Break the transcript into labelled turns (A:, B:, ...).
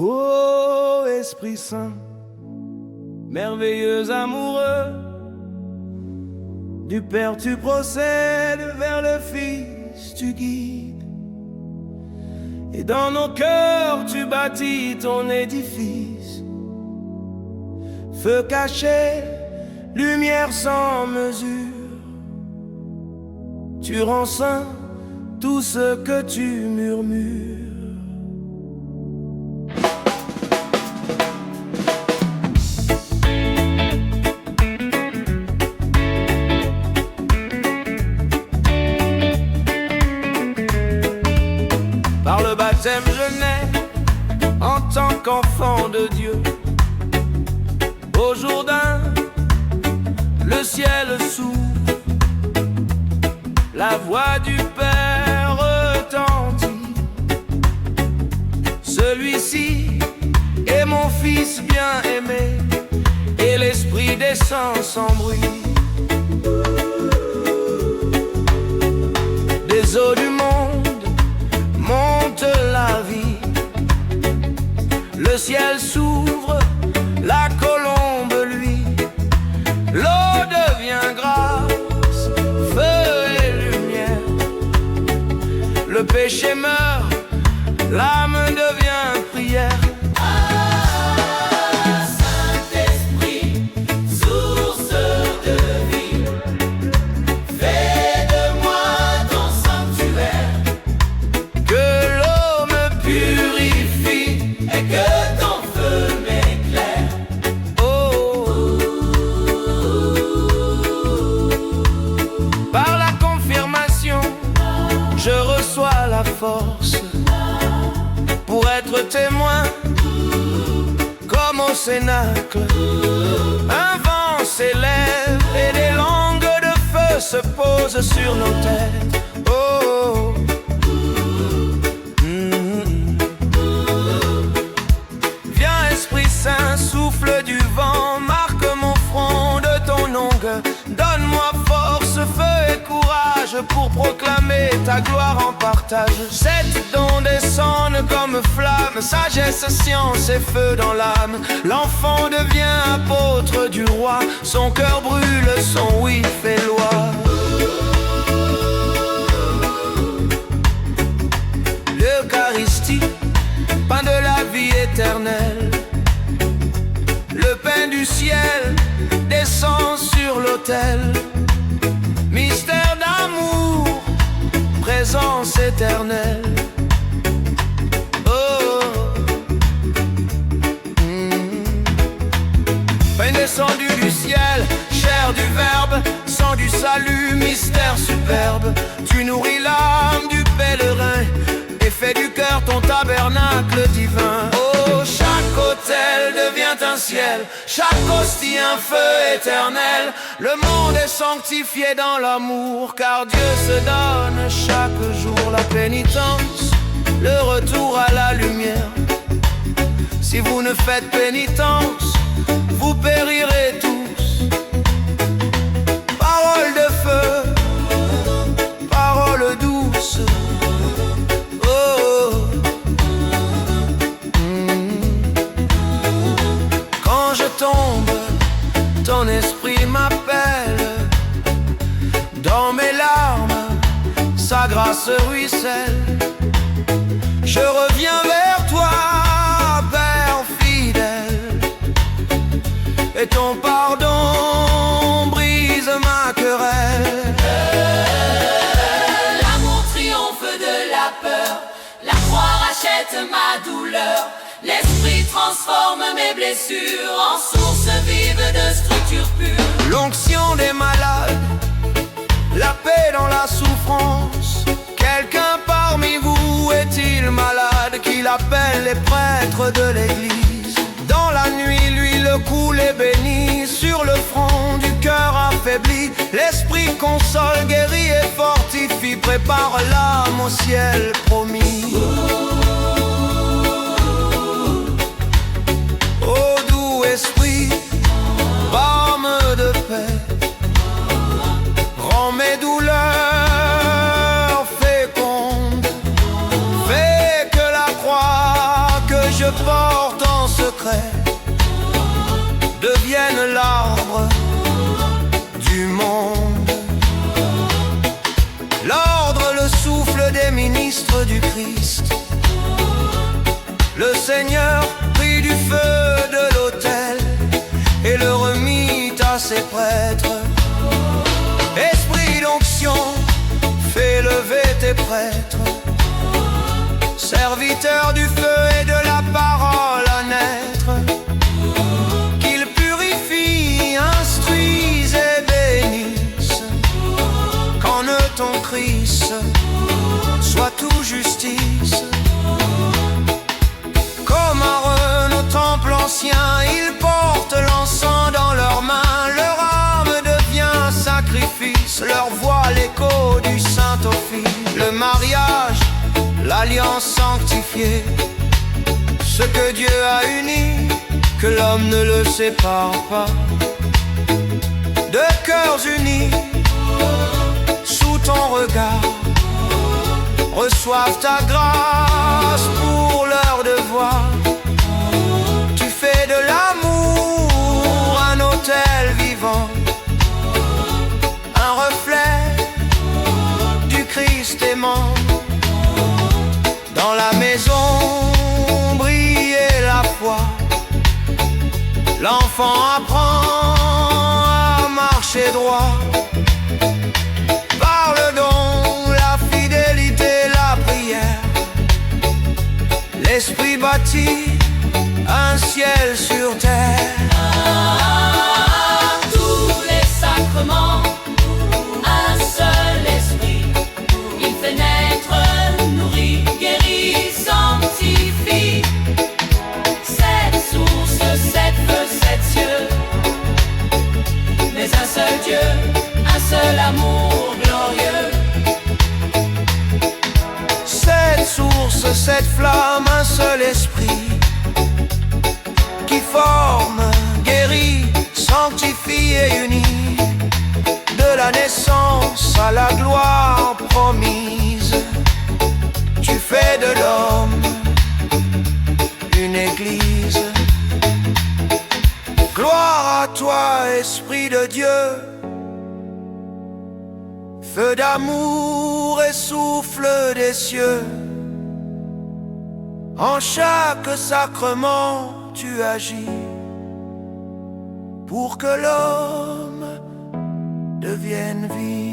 A: Ô Esprit Saint, merveilleux amoureux, du Père tu procèdes, vers le Fils tu guides, et dans nos cœurs tu bâtis ton édifice. Feu caché, lumière sans mesure, tu rends saint tout ce que tu murmures. Par le baptême je nais en tant qu'enfant de Dieu. Au Jourdain, le ciel s'ouvre, la voix du Père retentit. Celui-ci est mon Fils bien-aimé, et l'Esprit descend sans bruit. Des eaux du monde monte la vie, le ciel s'ouvre, la colombe lui, l'eau devient grâce, feu et lumière. Le péché meurt, l'âme devient prière. Je reçois la force pour être témoin, comme au cénacle. Un vent s'élève et des langues de feu se posent sur nos têtes. Oh. Viens Esprit Saint, souffle du vent, marque mon front de ton ongle. Donne-moi force, feu et courage pour proclamer ta gloire en partage. Sept dons descendent comme flamme, sagesse, science et feu dans l'âme. L'enfant devient apôtre du roi, son cœur brûle, son oui fait loi. L'Eucharistie, pain de la vie éternelle. Le pain du ciel descend sur l'autel. Mystère d'amour, présence éternelle. Oh. Pain descendu du ciel, chair du Verbe, sang du salut, mystère superbe. Tu nourris l'âme du pèlerin et fais du cœur ton tabernacle divin. Oh, chaque autel devient un ciel, chaque hostie un feu éternel. Le monde est sanctifié dans l'amour, car Dieu se donne chaque jour la pénitence, le retour à la lumière. Si vous ne faites pénitence, vous périrez tous. Parole de feu, parole douce. Oh. Quand je tombe, ton esprit m'appelle. Dans mes larmes, sa grâce ruisselle. Je reviens vers toi, Père fidèle, et ton pardon brise ma querelle.
B: L'amour triomphe de la peur, la croix rachète ma douleur. L'esprit transforme mes blessures en source vive de structure pure.
A: L'onction des malades, la paix dans la souffrance. Quelqu'un parmi vous est-il malade, qu'il appelle les prêtres de l'église? Dans la nuit, l'huile coule et bénit sur le front du cœur affaibli. L'esprit console, guérit et fortifie, prépare l'âme au ciel promis. Ô doux esprit, baume de paix, rends mes douleurs fécondes. Fais que la croix que je porte porte en secret devienne l'arbre du monde. L'ordre, le souffle des ministres du Christ. Le Seigneur prit du feu de l'autel et le remit à ses prêtres. Esprit d'onction, fais lever tes prêtres, serviteurs du feu et de la parole à naître, qu'ils purifient, instruisent et bénissent, qu'en eux ton Christ soit tout justice. Comme Aaron au temple ancien, ils portent l'encens dans leurs mains, leur âme devient sacrifice, leur voix l'écho du Saint-Office. Le mariage, l'alliance sanctifiée, ce que Dieu a uni, que l'homme ne le sépare pas. Deux cœurs unis, sous ton regard, reçoivent ta grâce pour leur devoir. Tu fais de l'amour un autel vivant, un reflet du Christ aimant. Dans la maison brillait la foi, l'enfant apprend à marcher droit. Par le don, la fidélité, la prière, l'Esprit bâtit un ciel sur terre.
B: Tous les sacrements, un seul esprit, il fait naître, nourrit, guérit, sanctifie. Cette source, sept feux, sept cieux, mais un seul Dieu, un seul amour glorieux.
A: Cette source, cette flamme, un seul esprit, qui forme, guérit, sanctifie et unit, de la naissance à la gloire promise. Tu fais de l'homme une église. Gloire à toi, Esprit de Dieu, feu d'amour et souffle des cieux. En chaque sacrement tu agis pour que l'homme devienne vie.